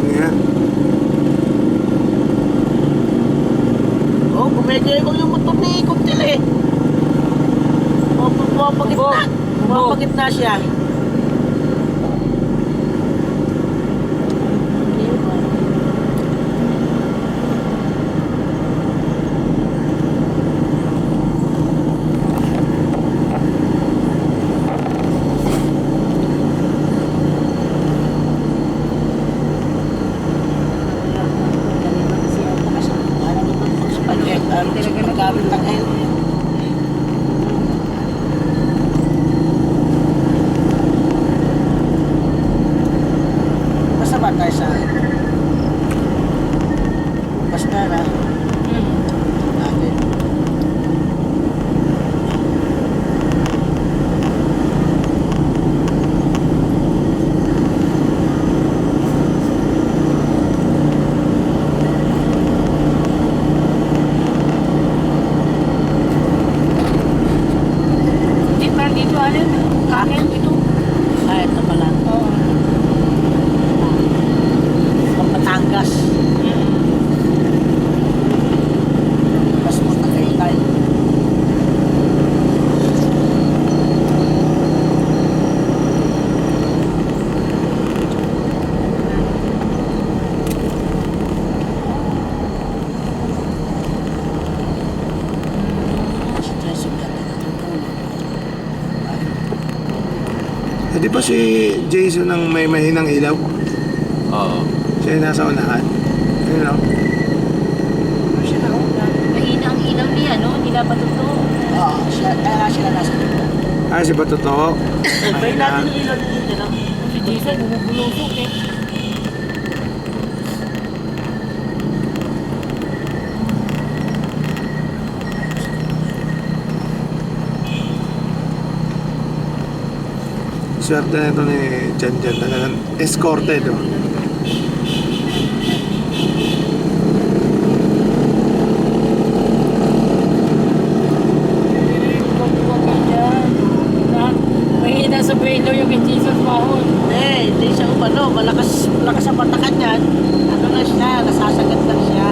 Ayan. Oh, gumagayabang yung motor ni Kuntil eh. Pumapagitna. Pumapagitna siya. Paggamit ng helmet. Basta ba tayo sa basta na natin. Di pa dito ano? Hangin ito. Ay, ito pala. Oo. Pampatangas. Mas matakay tayo. Si Jessica, natutulog. Di ba si Jason ang may mahinang ilaw? Oo. Siya yung nasa unahan. Ayun o. Siya na, oh. Mahina ang ilaw niya, no? Hindi dapat ito. Oo, siya, kaya sila nasa dito. Ah, si Batoto. Bay natin yung ilaw dito, no? Si Jason, bumubulosok eh. Swerte na ito ni Jan Jan. Talagang escorted o. Huwag ka dyan. Mahina sa pelo yung kay Jesus Mahon. Hindi siya umano. Malakas ang patakan yan. Ano na siya, nasasagat lang siya.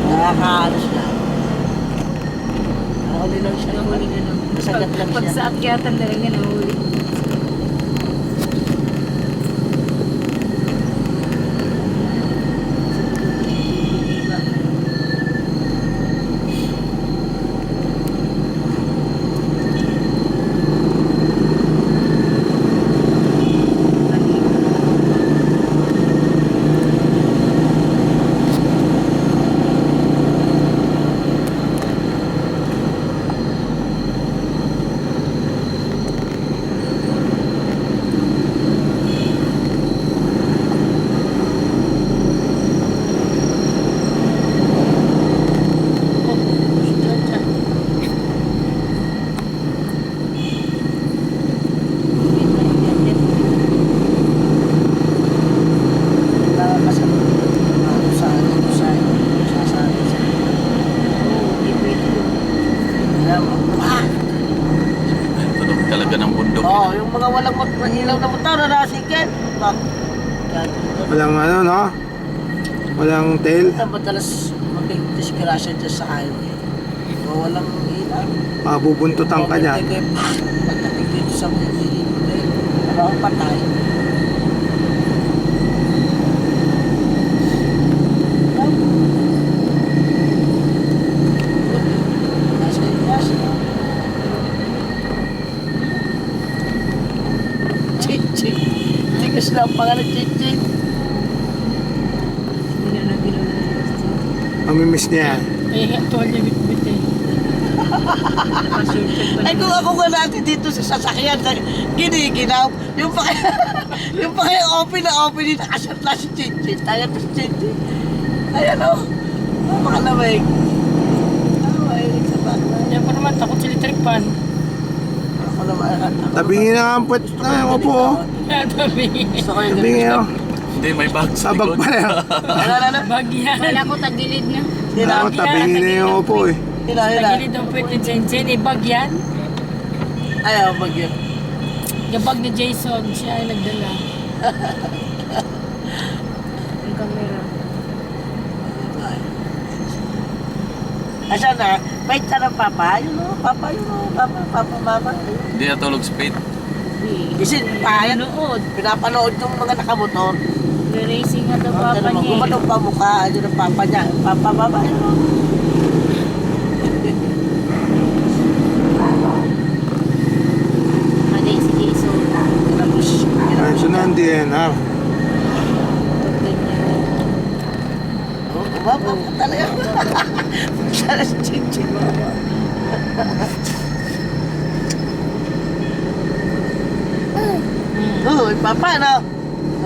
Nakakaano siya. Nakahuli lang siya. Nasagat lang Pag siya. sa akyatan na rin nahuli. Tunog talaga ng bundok. Oo, yung mga walang ilaw na motor na nasikin. Walang ano, no? Walang tail. Madalas mag-disgrasya dyan sa highway. O walang ilaw. Mabubuntutan ka dyan. Pagdating dito sa mga ano ang patay. Chinchin. Tigas na ang pangalan Chinchin. Hindi na nagbilaw na rin. Mamimiss niya yan. Eh, tuwalya bit-bit eh. Ay kung ako nga natin dito sa sasakyan na giniginaw, yung pa kaya, yung pa kaya open na open din nakasat lang si Chinchin. Tayo to si Chinchin. Ayan o. Makalamig. Mahilig sa bata. Yan pa naman, takot sa electric pan. Ako naman. Tabingin na ang puwet na yung upo. oh. Tabi. Gusto ko yung Tabingin o. Hindi, may bag sa Sabag likod. pa na. Ano? Bagyan. Wala ko tagilid na. Ako, tabingin na yung upo eh. Hila. Tagilid ang pwede ni Jensen. Eh, bagyan. Ayaw bagyo. Kapag ni Jason, siya ay nagdala. Ang camera. Asa na? Wait ka na papa. Yun o, papa, yun o. Papa, mama. Hindi natulog sa pit. Isin pa, yan. Nood. Pinapanood ng mga nakamotor. Racing nga daw papa niya. Gumatong pa mukha. Yun ang papa niya. Papa, mama. Yun o. Mali si Jason. Tapos, Ay, so na ang DNR. oh, baba ka talaga. Sana si Chinchin. Oh, papa, no?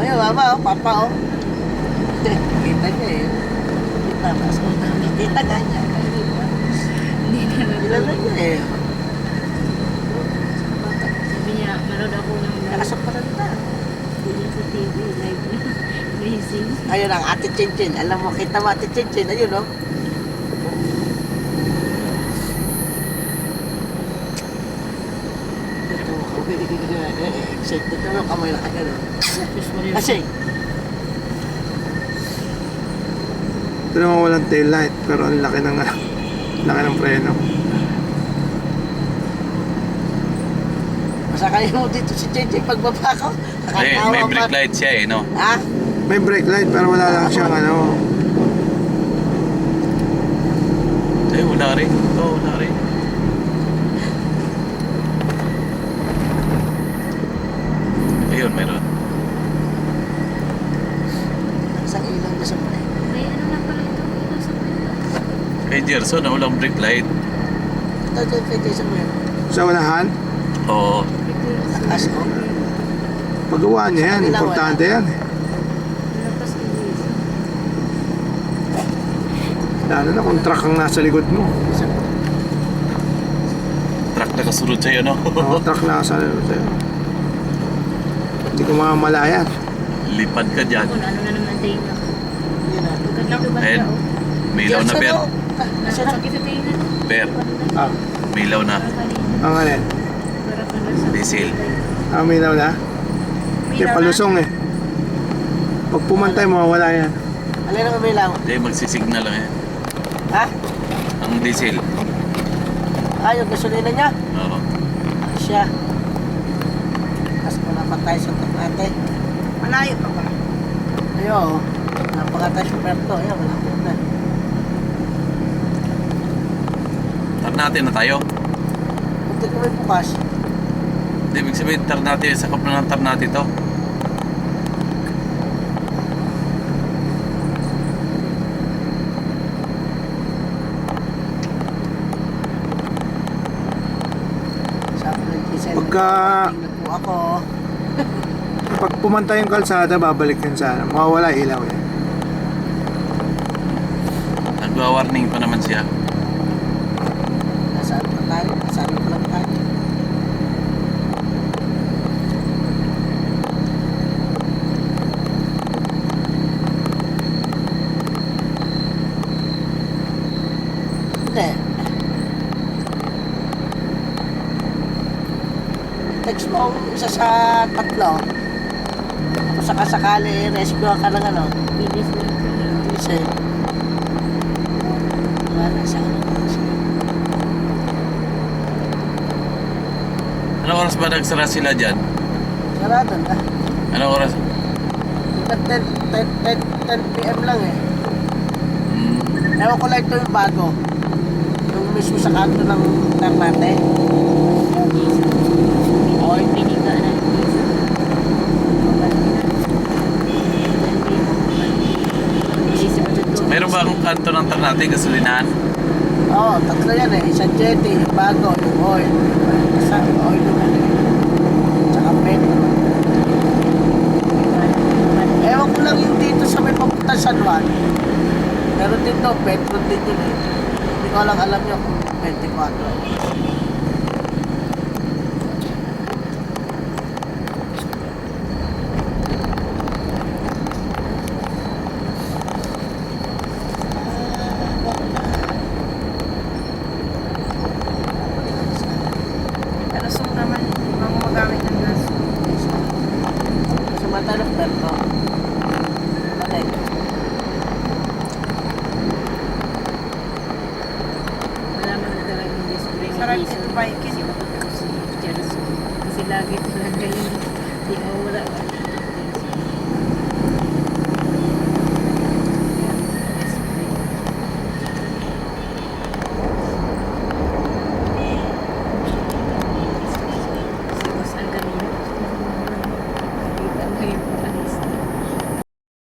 Ayun, mama, oh, papa, oh. Kita niya eh. Kita, mas kita ka niya. Hindi na Kilala niya eh. Sabi niya, manood ako ng Nakasap pa rin na. sa TV, live na. Racing. Ayun ang ate Chinchin. Alam mo, kita mo ate Chinchin. Ayun, oh. Ito, excited na kamay na kagano. Kasi, Ito naman walang taillight, pero ang laki ng preno. masakay mo dito si Chinchin pagbaba ko. May brake light siya eh, no? Ha? May brake light, pero wala lang siyang ano. Eh, wala rin. Ito, wala rin. Ayun, meron. Isang ilaw na sa muli. May ano na pala ito? Ito sa Kay Gerson, walang brake light. Ito, kay Jason mo yun. Sa unahan, Oo. Lakas ko. paggawa niya yan. Importante yan. Lapas ni Jason. Lalo na kung truck ang nasa likod mo. Truck na kasunod sa'yo, no? Oo, truck na nasa likod sa'yo. Hindi ko mamamalayan. Lipad ka dyan. Kung ano na naman tayo na. Yun na. Pagkatapos ba Ayan. siya? May ilaw na, Ber. Nasa na. Sakit sa tingin. Ber, Ah, may ilaw na. ang alin? Diesel. Ah, may ilaw na? Hindi, palusong eh. Pag pumantay, mawawala yan. Alin ang umilaw? Hindi, magsisignal lang yan. Ha? Ang diesel. Ah, yung gasolina niya? Oo. Siya. Tapos wala pa tayo sa Ternate. Malayo pa ba? Ayun. Napakatay sa Puerto. Ayun, wala pa na. Ternate na tayo. Punta kami bukas. Hindi, ibig sabihin, Ternate, sakop na ng Ternate to. Sabi ng Giselle. Pagka- Tingnan po ako. Pag pumantay yung kalsada, babalik yan sana. Mawawala ilaw yan. Nagwa-warning pa naman siya. Nasaan pa tayo? Nasaan pa lang tayo? Hindi. Text mo ang isa sa tatlo. Kung sakasakali, rescue ka ng ano. Bilis na ito. Kasi, wala sa Anong oras ba nagsara sila dyan? sarado na. Anong oras? 10 p.m. lang eh. Hmm. Ewan ko lang ito yung bago. Yung mismo sa kanto ng Ternate. Oy, piniga na. Meron ba akong kanto ng Ternate, gasolinahan? Oo, tatlo yan eh. Isang jetty, yung bago, yung oil. Isang oil naman eh. Tsaka petro. Ewan ko lang yung dito sa may papunta San Juan. Pero dito, petro din yun eh. Hindi ko lang alam nyo kung 24. Pero lasong naman. Bago magamit ng gas. Sumatalok na ito. Bakit? Wala man na talaga yung display ni Sarap Jason. nito, biking. Si Jason. Kasi lagi talaga yun. Di mawala